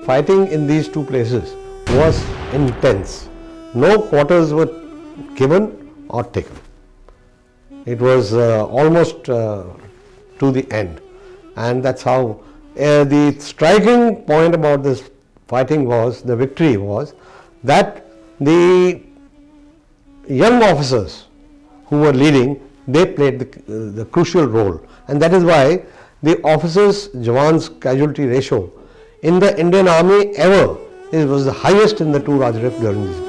fighting in these two places was intense. No quarters were given or taken. It was almost to the end, and that's how the striking point about this fighting was, the victory was, that the young officers who were leading, they played the crucial role, and that is why the officers Jawans casualty ratio in the Indian Army ever was the highest in the two Raj Rif during these battles.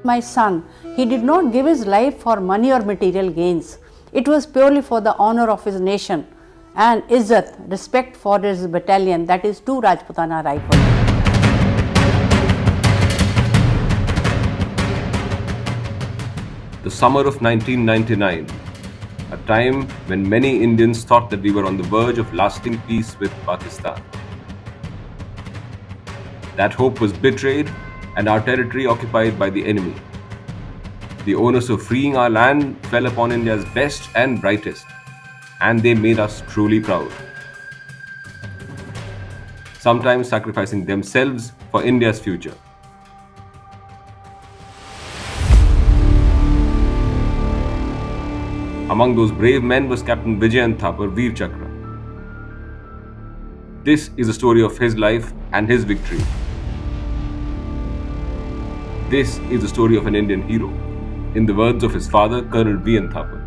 My son, he did not give his life for money or material gains. It was purely for the honor of his nation and izzat, respect for his battalion, that is 2 Rajputana Rifles. The summer of 1999, a time when many Indians thought that we were on the verge of lasting peace with Pakistan. That hope was betrayed and our territory occupied by the enemy. The onus of freeing our land fell upon India's best and brightest, and they made us truly proud. Sometimes sacrificing themselves for India's future. Among those brave men was Captain Vijyant Thapar, VrC. This is the story of his life and his victory. This is the story of an Indian hero, in the words of his father, Colonel Vijyant Thapar.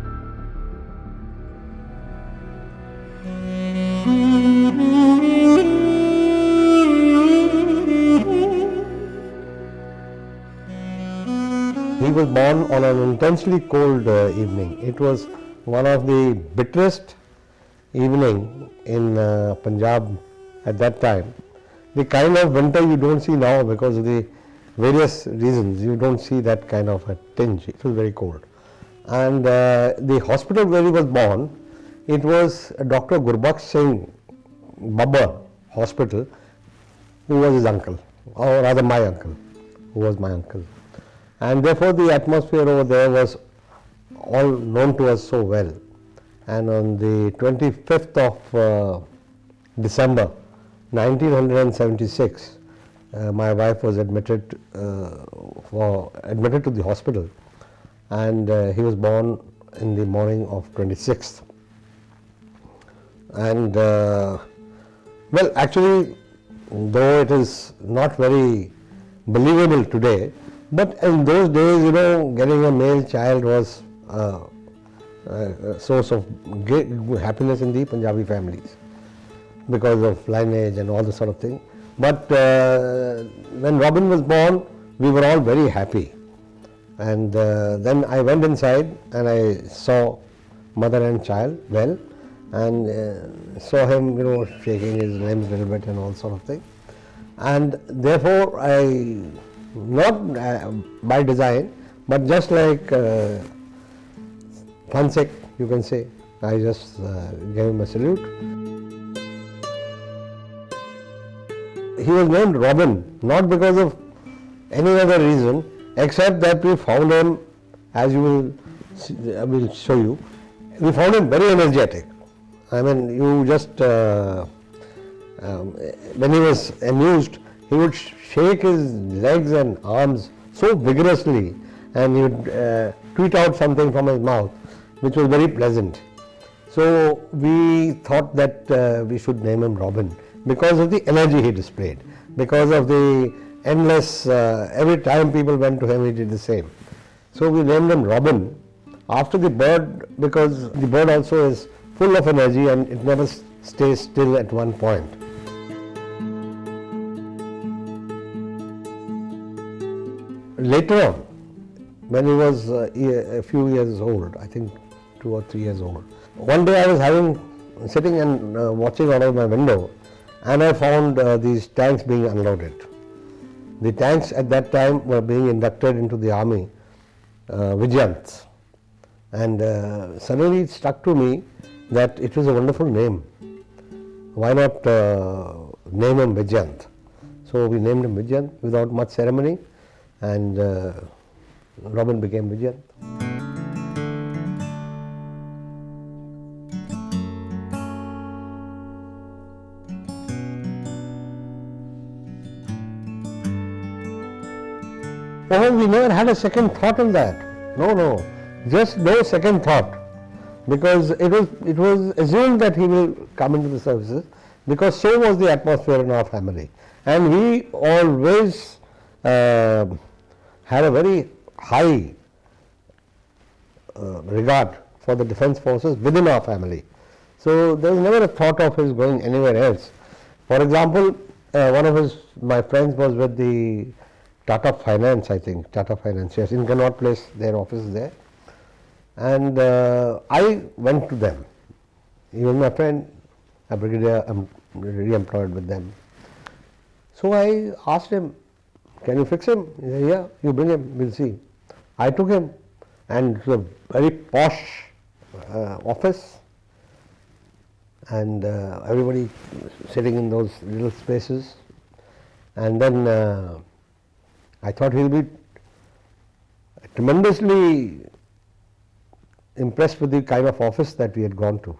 He was born on an intensely cold evening. It was one of the bitterest evening in Punjab at that time. The kind of winter you don't see now because of the various reasons. You don't see that kind of a tinge. It was very cold. And the hospital where he was born, it was Dr. Gurbaksh Singh Babbar Hospital, who was his uncle, or rather my uncle, who was my uncle. And therefore the atmosphere over there was all known to us so well. And on the 25th of December 1976, my wife was admitted to the hospital, and he was born in the morning of 26th. And well, actually, though it is not very believable today, but in those days, you know, getting a male child was a source of great happiness in the Punjabi families because of lineage and all this sort of thing. But when Robin was born, we were all very happy. And then I went inside and I saw mother and child well, and saw him, you know, shaking his limbs a little bit and all sort of thing. And therefore I, not by design, but just like fun sake, you can say, I just gave him a salute. He was named Robin, not because of any other reason, except that we found him, as you will see, I will show you, we found him very energetic. I mean, you just, when he was amused, he would shake his legs and arms so vigorously, and he would tweet out something from his mouth, which was very pleasant. So we thought that we should name him Robin because of the energy he displayed, because of the endless, every time people went to him, he did the same. So we named him Robin after the bird, because the bird also is full of energy and it never stays still at one point. Later on, when he was a few years old, I think 2 or 3 years old, one day I was sitting and watching out of my window, and I found these tanks being unloaded. The tanks at that time were being inducted into the army, Vijyant, and suddenly it struck to me that it was a wonderful name. Why not name him Vijyant? So we named him Vijyant without much ceremony, and Robin became Vijyant. Oh, we never had a second thought on that. No, just no second thought, because it was assumed that he will come into the services, because so was the atmosphere in our family, and we always had a very high regard for the defence forces within our family. So there was never a thought of his going anywhere else. For example, one of my friends was with the Tata Finance, I think, Tata Finance, yes, in Connaught Place, their office is there. And I went to them. He was my friend, a brigadier, re-employed with them. So I asked him, can you fix him? He said, yeah, you bring him, we'll see. I took him, and it was a very posh office, and everybody sitting in those little spaces. And then I thought he'll be tremendously impressed with the kind of office that we had gone to.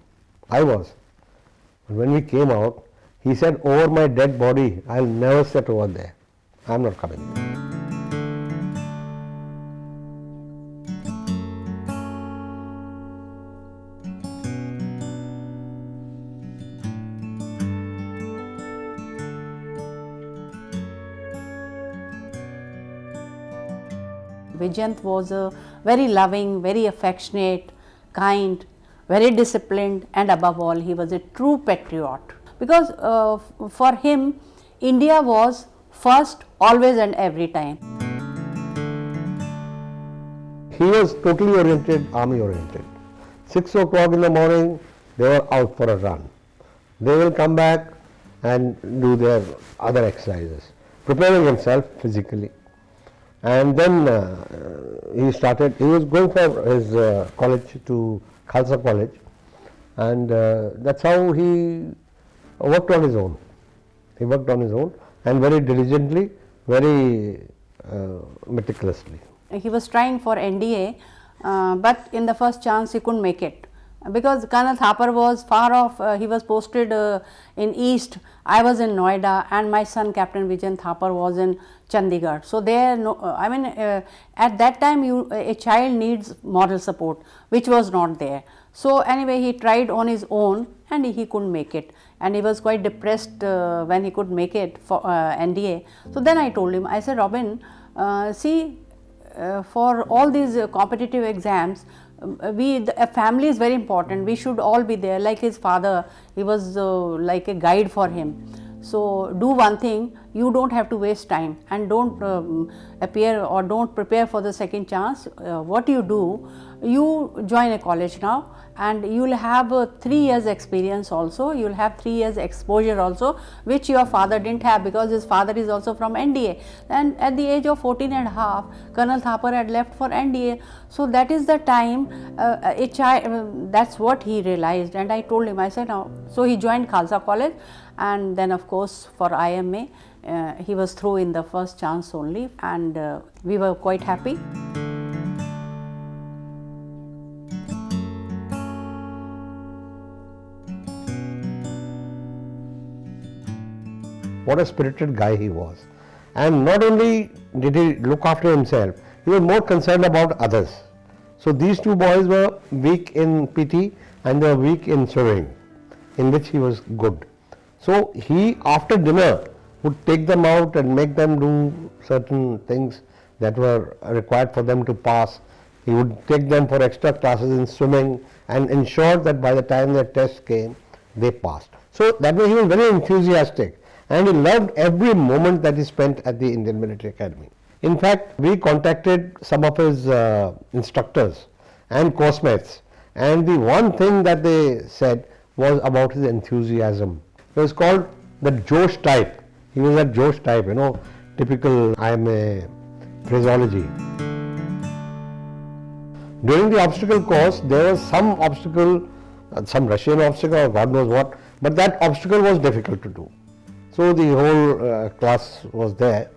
I was. When we came out, he said, over my dead body, I'll never sit over there. I'm not coming. Vijyant was a very loving, very affectionate, kind, very disciplined, and above all, he was a true patriot. Because for him, India was first, always and every time. He was totally oriented, army oriented. 6 o'clock in the morning, they were out for a run. They will come back and do their other exercises, preparing himself physically. And then he was going for his college to Khalsa College, and that's how he worked on his own. He worked on his own, and very diligently, very meticulously. He was trying for NDA, but in the first chance he couldn't make it. Because Colonel Thapar was far off, he was posted in East, I was in Noida, and my son Captain Vijyant Thapar was in Chandigarh. So there, at that time a child needs moral support, which was not there. So anyway, he tried on his own and he couldn't make it, and he was quite depressed when he could make it for NDA. So then I told him, I said, Robin, for all these competitive exams, a family is very important. We should all be there. Like his father, he was like a guide for him. So do one thing, you don't have to waste time, and don't appear or don't prepare for the second chance. What you do, you join a college now, and you will have 3 years experience also, you will have 3 years exposure also, which your father didn't have, because his father is also from NDA. And at the age of 14 and a half, Colonel Thapar had left for NDA. So that is the time that's what he realized. And I told him, I said, no. So he joined Khalsa College, and then of course for IMA he was through in the first chance only, and we were quite happy. What a spirited guy he was. And not only did he look after himself, he was more concerned about others. So these two boys were weak in PT and they were weak in swimming, in which he was good. So he, after dinner, would take them out and make them do certain things that were required for them to pass. He would take them for extra classes in swimming and ensure that by the time their test came, they passed. So that way he was very enthusiastic, and he loved every moment that he spent at the Indian Military Academy. In fact, we contacted some of his instructors and course mates, and the one thing that they said was about his enthusiasm. It was called the Josh type. He was a Josh type, typical IMA phraseology. During the obstacle course, there was some obstacle, some Russian obstacle or God knows what, but that obstacle was difficult to do. So the whole class was there,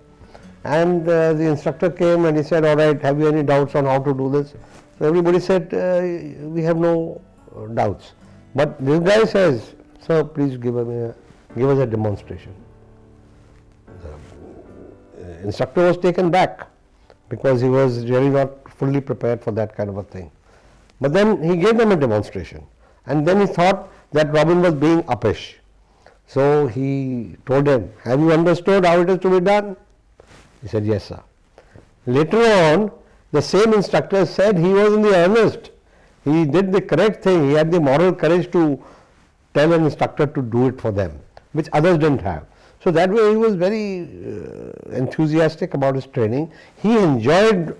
and the instructor came and he said, all right, have you any doubts on how to do this? So everybody said, we have no doubts. But this guy says, sir, please give us a demonstration. The instructor was taken back because he was really not fully prepared for that kind of a thing. But then he gave them a demonstration, and then he thought that Robin was being uppish. So he told him, have you understood how it is to be done? He said, yes, sir. Later on, the same instructor said he was in the earnest. He did the correct thing. He had the moral courage to tell an instructor to do it for them, which others didn't have. So that way he was very enthusiastic about his training. He enjoyed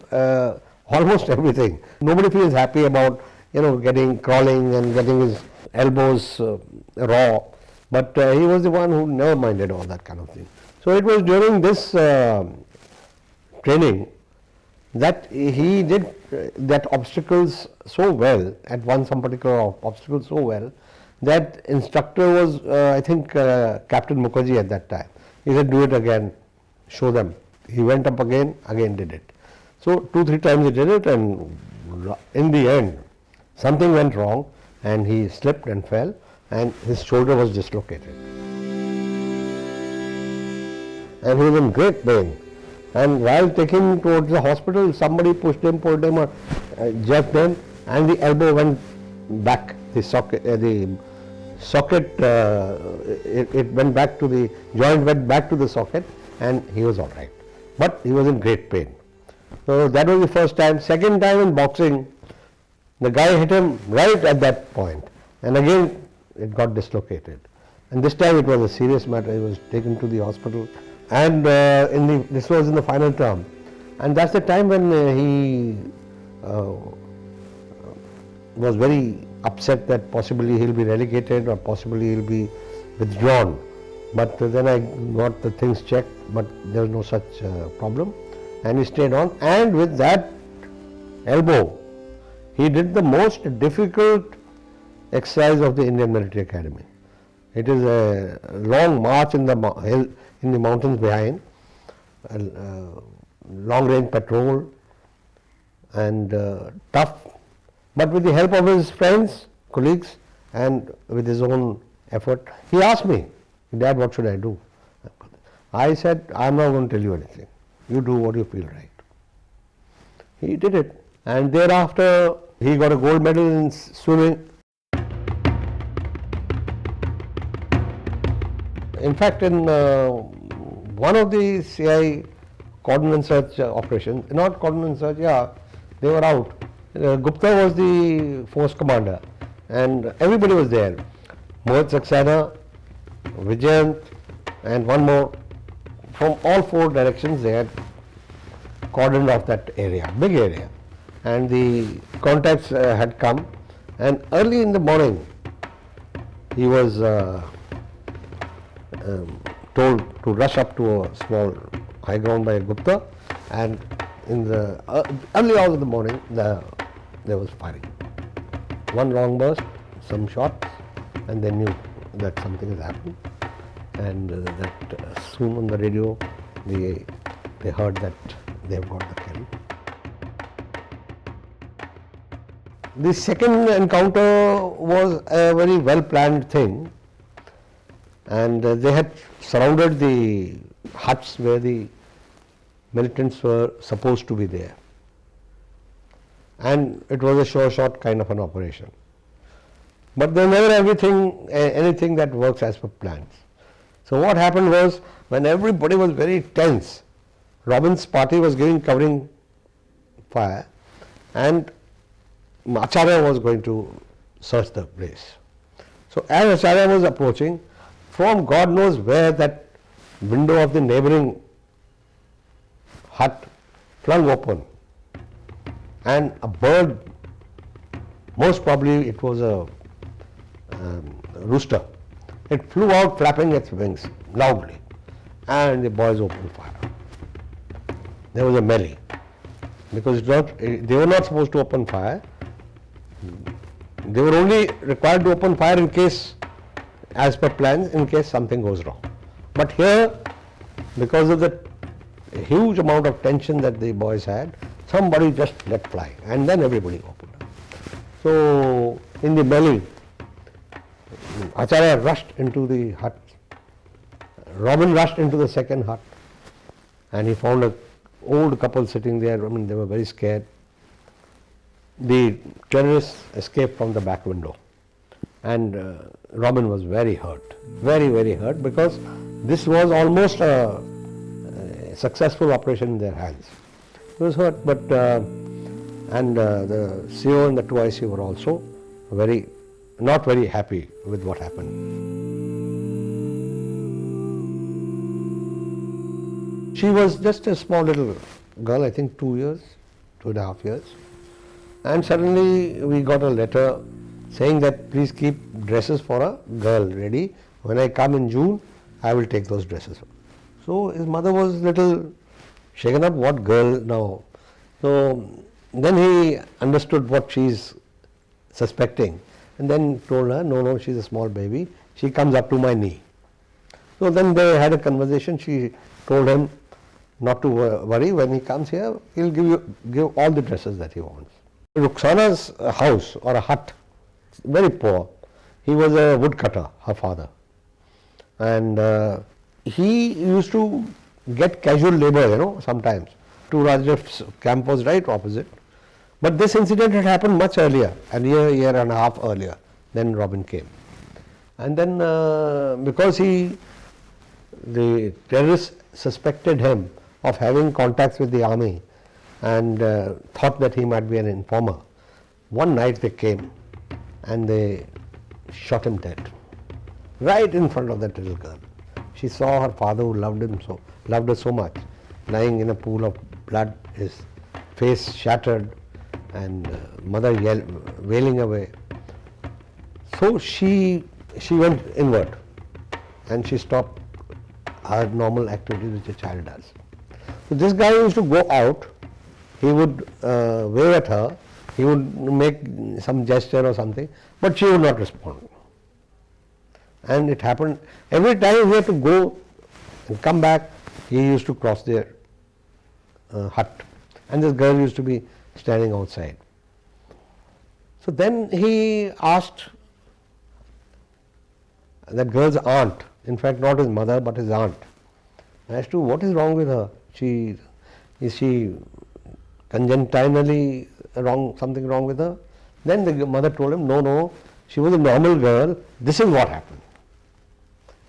almost everything. Nobody feels happy about getting crawling and getting his elbows raw, but he was the one who never minded all that kind of thing. So it was during this training that he did that obstacles so well, at some particular obstacle so well, that instructor was I think Captain Mukherjee at that time. He said, do it again, show them. He went up again did it. So 2-3 times he did it, and in the end something went wrong and he slipped and fell and his shoulder was dislocated. And he was in great pain. And while taking him towards the hospital, somebody pulled him or jerked him, and the elbow went back. The socket, it went back to the joint, went back to the socket, and he was all right. But he was in great pain. So that was the first time. Second time in boxing, the guy hit him right at that point, and again it got dislocated. And this time it was a serious matter. He was taken to the hospital. And this was in the final term, and that's the time when he was very upset that possibly he'll be relegated or possibly he'll be withdrawn. But then I got the things checked, but there was no such problem, and he stayed on. And with that elbow, he did the most difficult exercise of the Indian Military Academy. It is a long march in the hill, in the mountains behind, long range patrol, and tough, but with the help of his friends, colleagues, and with his own effort. He asked me, Dad, what should I do? I said, I am not going to tell you anything. You do what you feel right. He did it, and thereafter he got a gold medal in swimming. In fact, in one of the CI cordon and search operations, not cordon and search, they were out. Gupta was the force commander, and everybody was there. Mohit Saxena, Vijyant, and one more. From all 4 directions, they had cordoned off that area, big area. And the contacts had come, and early in the morning, he was told to rush up to a small high ground by Gupta, and in the early hours of the morning there was firing. One long burst, some shots, and they knew that something has happened, and that soon on the radio they heard that they have got the kill. The second encounter was a very well planned thing, and they had surrounded the huts where the militants were supposed to be there, and it was a sure shot kind of an operation. But there's never anything that works as per plans. So what happened was, when everybody was very tense, Robin's party was giving covering fire, and Acharya was going to search the place. So as Acharya was approaching, from God knows where that window of the neighboring hut flung open, and a bird, most probably it was a rooster, it flew out flapping its wings loudly, and the boys opened fire. There was a melee, because they were not supposed to open fire. They were only required to open fire in case, as per plans, in case something goes wrong. But here, because of the huge amount of tension that the boys had, somebody just let fly, and then everybody opened up. So in the melee, Acharya rushed into the hut. Robin rushed into the second hut, and he found a old couple sitting there. I mean, they were very scared. The terrorists escaped from the back window, and Robin was very hurt, very hurt, because this was almost a successful operation in their hands. He was hurt, but and the CO and the 2IC were also not very happy with what happened. She was just a small little girl, I think 2.5 years. And suddenly we got a letter saying that please keep dresses for a girl ready. When I come in June, I will take those dresses. So his mother was little shaken up, what girl now? So then he understood what she's suspecting, and then told her, no, she's a small baby. She comes up to my knee. So then they had a conversation. She told him not to worry. When he comes here, he'll give all the dresses that he wants. Rukhsana's house or a hut, very poor. He was a woodcutter, her father, and he used to get casual labor, sometimes. To Raj Rif's camp was right opposite. But this incident had happened much earlier, a year and a half earlier. Then Robin came. And then because the terrorists suspected him of having contacts with the army and thought that he might be an informer, one night they came and they shot him dead, right in front of that little girl. She saw her father, who loved her so much, lying in a pool of blood, his face shattered, and mother wailing away. So she went inward and she stopped her normal activities which a child does. So this guy used to go out, he would wave at her, he would make some gesture or something, but she would not respond. And it happened every time he had to go and come back, he used to cross their hut, and this girl used to be standing outside. So then he asked that girl's aunt, in fact not his mother but his aunt, as to what is wrong with her. Is she congenitally something wrong with her? Then the mother told him, no, she was a normal girl, this is what happened.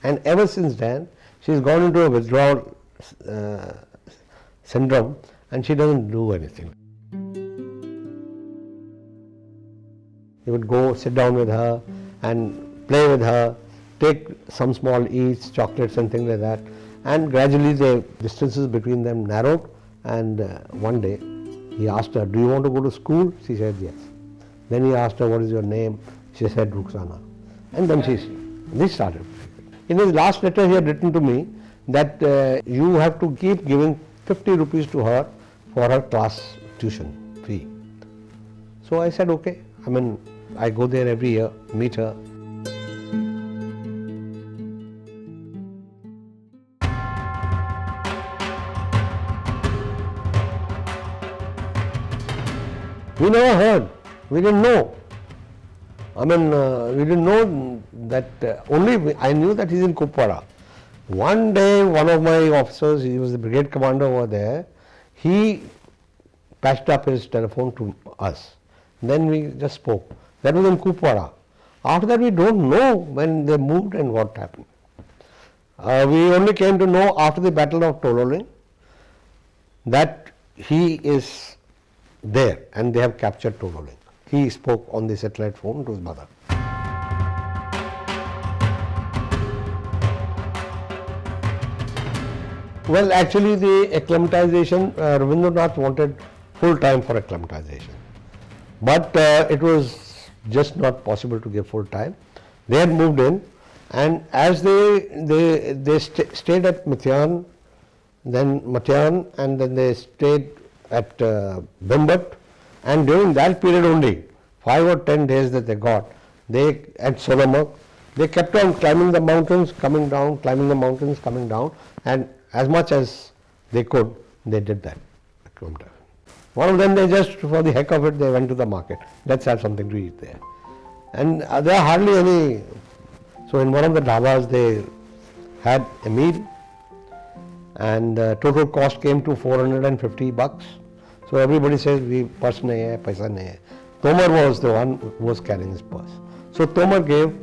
And ever since then, she's gone into a withdrawal syndrome and she doesn't do anything. He would go sit down with her and play with her, take some small eats, chocolates and things like that, and gradually the distances between them narrowed, and one day he asked her, do you want to go to school? She said yes. Then he asked her, what is your name? She said Rukhsana. And then they started. In his last letter he had written to me that you have to keep giving 50 rupees to her for her class tuition fee. So I said okay. I go there every year, meet her. We never heard, we didn't know. We didn't know that, I knew that he's in Kupwara. One day, one of my officers, he was the brigade commander over there, he patched up his telephone to us. Then we just spoke. That was in Kupwara. After that, we don't know when they moved and what happened. We only came to know after the Battle of Tololing that he is there and they have captured Tololing. He spoke on the satellite phone to his mother. Well, actually the acclimatization, Rabindranath wanted full time for acclimatization. But it was just not possible to give full time. They had moved in, and as they stayed at Matyan, and then they stayed at Bimbat, and during that period only, 5 or 10 days that they got, at Solamak, they kept on climbing the mountains, coming down, climbing the mountains, coming down, and as much as they could, they did that. One of them, they just, for the heck of it, they went to the market. Let's have something to eat there. And there are hardly any, so in one of the dhabas they had a meal, and total cost came to $450. So everybody says we purse nahi hai, paisa nahi hai. Tomar was the one who was carrying his purse. So Tomar gave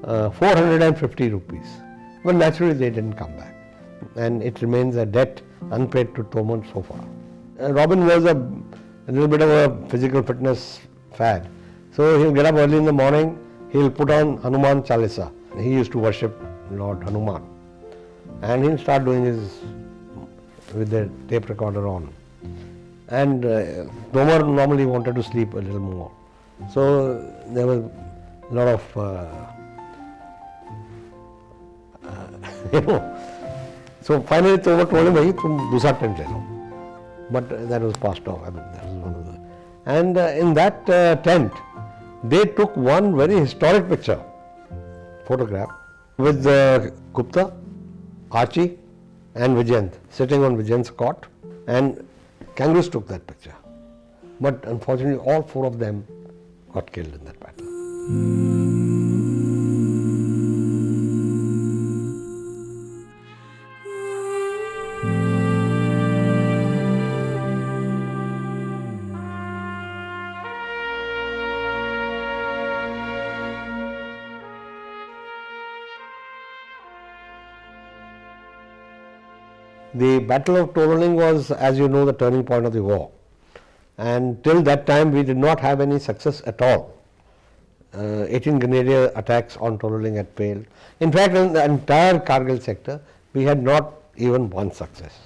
450 rupees. Well, naturally they didn't come back, and it remains a debt unpaid to Tomar so far. Robin was a little bit of a physical fitness fad. So he'll get up early in the morning, he'll put on Hanuman Chalisa. He used to worship Lord Hanuman. And he'll start doing his, with the tape recorder on. And Tomar normally wanted to sleep a little more. So there was a lot of, so finally Tomar told him, "Bhai, tum dusra tent le lo." But that was passed off. I mean, that was one of the. And in that tent, they took one very historic picture, photograph, with Gupta, Archie and Vijyant sitting on Vijyant's cot, and Kangaroos took that picture. But unfortunately all four of them got killed in that battle. The Battle of Tololing was, as you know, the turning point of the war. And till that time we did not have any success at all. 18 Grenadier attacks on Tololing had failed. In fact, in the entire Kargil sector, we had not even one success.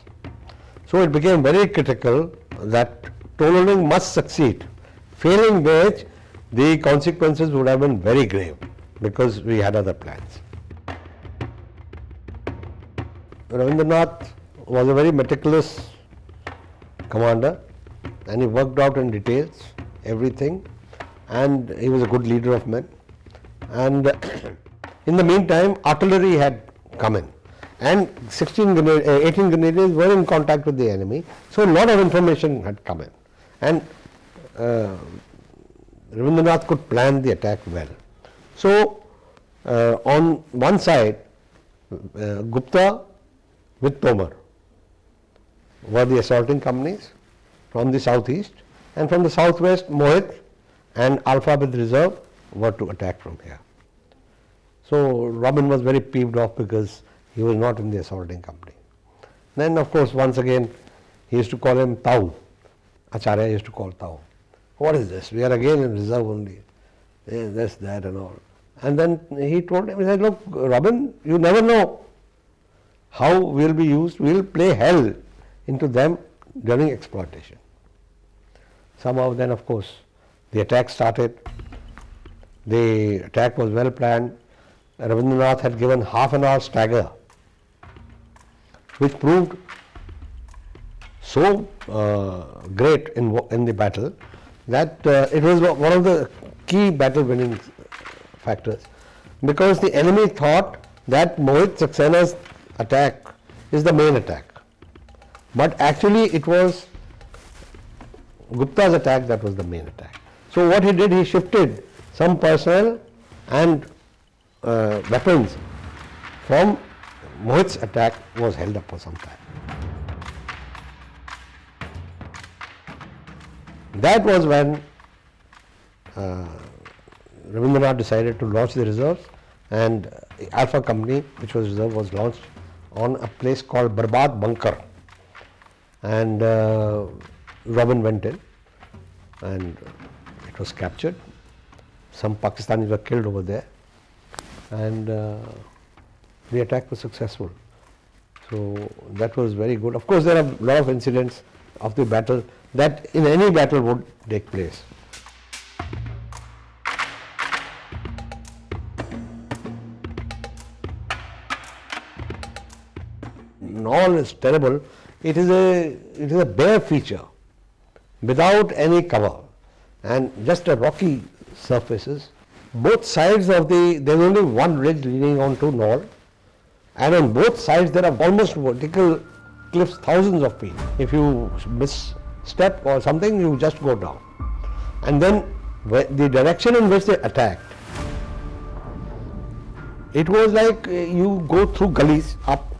So it became very critical that Tololing must succeed, failing which the consequences would have been very grave because we had other plans. Ravindranath was a very meticulous commander, and he worked out in details everything, and he was a good leader of men. And in the meantime, artillery had come in, and 18 grenadiers were in contact with the enemy, so a lot of information had come in, and Ravindranath could plan the attack well. So on one side, Gupta with Tomar were the assaulting companies from the southeast, and from the southwest, Mohit and Alpha with reserve were to attack from here. So Robin was very peeved off because he was not in the assaulting company. Then of course once again he used to call him Tau. Acharya used to call Tau. What is this? We are again in reserve only. This, that and all. And then he told him, he said, "Look, Robin, you never know how we will be used. We will play hell into them during exploitation." Somehow then of course the attack started. The attack was well planned. Ravindranath had given half an hour stagger, which proved so great in the battle that it was one of the key battle winning factors, because the enemy thought that Mohit सक्सेना's attack is the main attack, but actually it was Gupta's attack that was the main attack. So what he did, he shifted some personnel and weapons from Mohit's attack, was held up for some time. That was when Ravindranath decided to launch the reserves, and the Alpha Company, which was reserve, was launched on a place called Barbad Bunker, and Robin went in and it was captured. Some Pakistanis were killed over there, and the attack was successful. So that was very good. Of course there are a lot of incidents of the battle that in any battle would take place. Knoll is terrible. It is a bare feature without any cover and just a rocky surfaces. Both sides of there's only one ridge leading on to Knoll, and on both sides there are almost vertical cliffs, thousands of feet. If you misstep or something, you just go down. And then the direction in which they attacked, it was like you go through gullies up,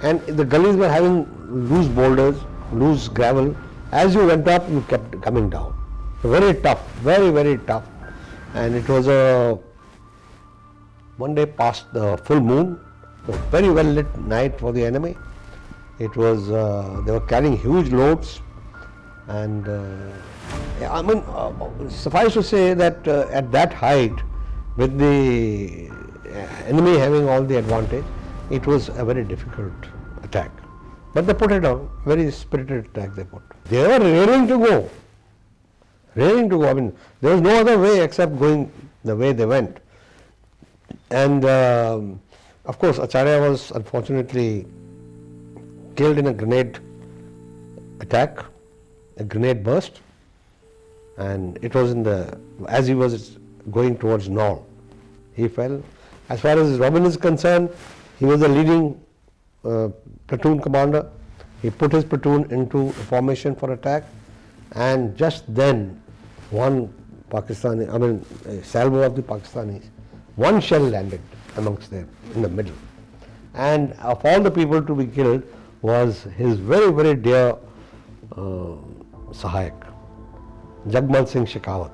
and the gullies were having loose boulders, loose gravel. As you went up, you kept coming down. Very tough, very, very tough. And it was one day past the full moon, a very well lit night for the enemy. It was, they were carrying huge loads, and suffice to say that at that height, with the enemy having all the advantage, it was a very difficult attack. But they put it on, very spirited attack they put. They were raring to go. Raring to go. I mean, there was no other way except going the way they went. And of course, Acharya was unfortunately killed in a grenade attack, a grenade burst, and it was in the, as he was going towards Knoll, he fell. As far as Robin is concerned, he was the leading platoon commander. He put his platoon into formation for attack, and just then one Pakistani, a salvo of the Pakistanis, one shell landed amongst them in the middle. And of all the people to be killed was his very, very dear Sahayak, Jagmal Singh Shekhawat.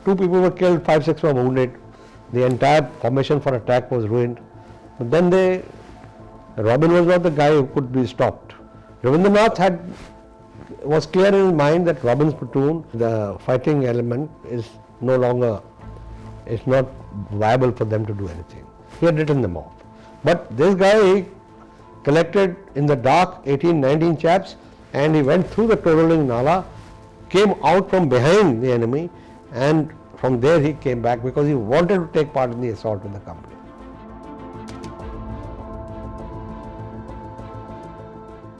2 people were killed, 5-6 were wounded. The entire formation for attack was ruined. But then Robin was not the guy who could be stopped. Ravindranath was clear in his mind that Robin's platoon, the fighting element, is no longer, it's not viable for them to do anything. He had written them off. But this guy, he collected in the dark 18-19 chaps, and he went through the Tololing Nala, came out from behind the enemy, and from there he came back because he wanted to take part in the assault with the company.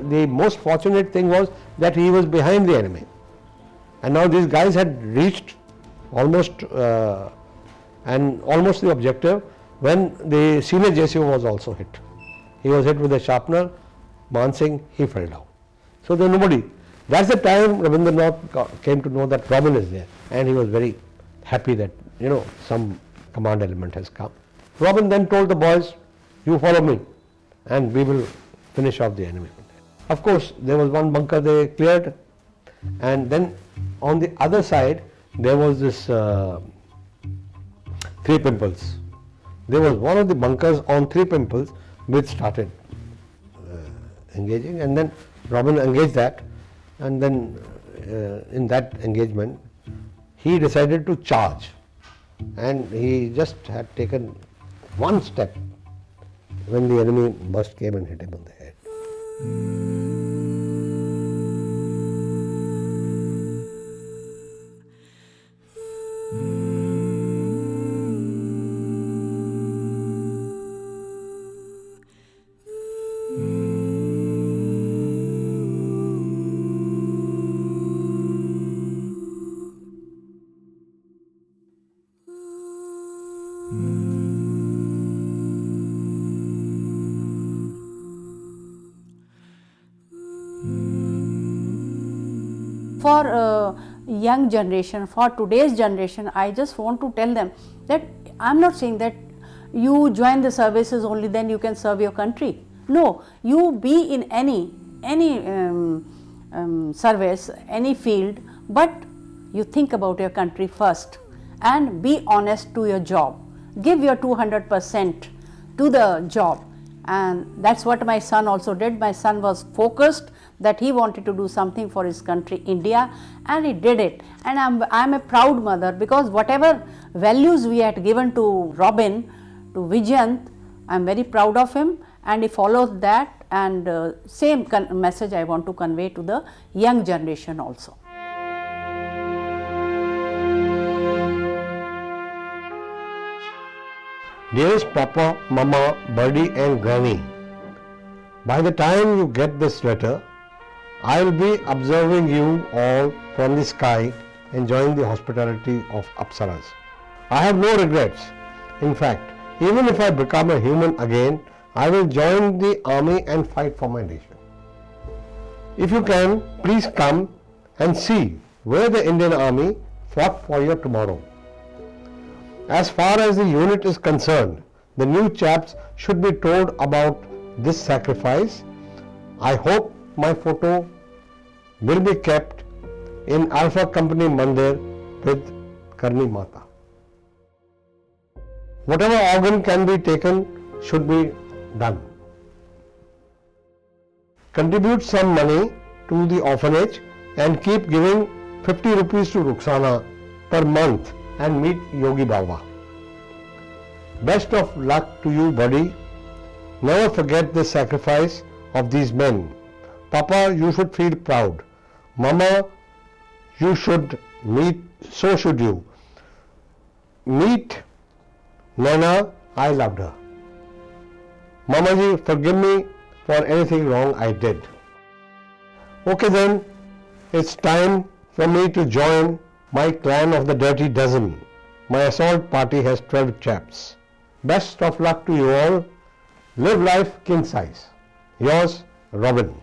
The most fortunate thing was that he was behind the enemy, and now these guys had reached almost the objective when the senior JCO was also hit. He was hit with a sharpener. Man Singh, he fell down. So there was nobody. That's the time Ravindranath came to know that Robin is there, and he was very happy that some command element has come. Robin then told the boys, "You follow me, and we will finish off the enemy." Of course, there was one bunker they cleared, and then on the other side there was this 3 pimples. There was one of the bunkers on 3 pimples which started engaging, and then Robin engaged that, and then in that engagement he decided to charge, and he just had taken one step when the enemy burst came and hit him on the head. For young generation, for today's generation, I just want to tell them that I'm not saying that you join the services only then you can serve your country. No, you be in any service, any field, but you think about your country first and be honest to your job. Give your 200% to the job, and that's what my son also did. My son was focused that he wanted to do something for his country, India, and he did it. And I'm a proud mother, because whatever values we had given to Robin, to Vijyant, I'm very proud of him, and he follows that, and same message I want to convey to the young generation also. Dearest Papa, Mama, Birdie and Granny, by the time you get this letter, I will be observing you all from the sky, enjoying the hospitality of Apsaras. I have no regrets. In fact, even if I become a human again, I will join the army and fight for my nation. If you can, please come and see where the Indian Army fought for your tomorrow. As far as the unit is concerned, the new chaps should be told about this sacrifice I hope my photo will be kept in Alpha Company Mandir with Karni Mata. Whatever organ can be taken should be done. Contribute some money to the orphanage and keep giving 50 rupees to Rukhsana per month and meet Yogi Baba. Best of luck to you, buddy. Never forget the sacrifice of these men. Papa, you should feel proud. Mama, you should meet, so should you. Meet Naina, I loved her. Mamaji, forgive me for anything wrong I did. Okay then, it's time for me to join my clan of the Dirty Dozen. My assault party has 12 chaps. Best of luck to you all. Live life king size. Yours, Robin.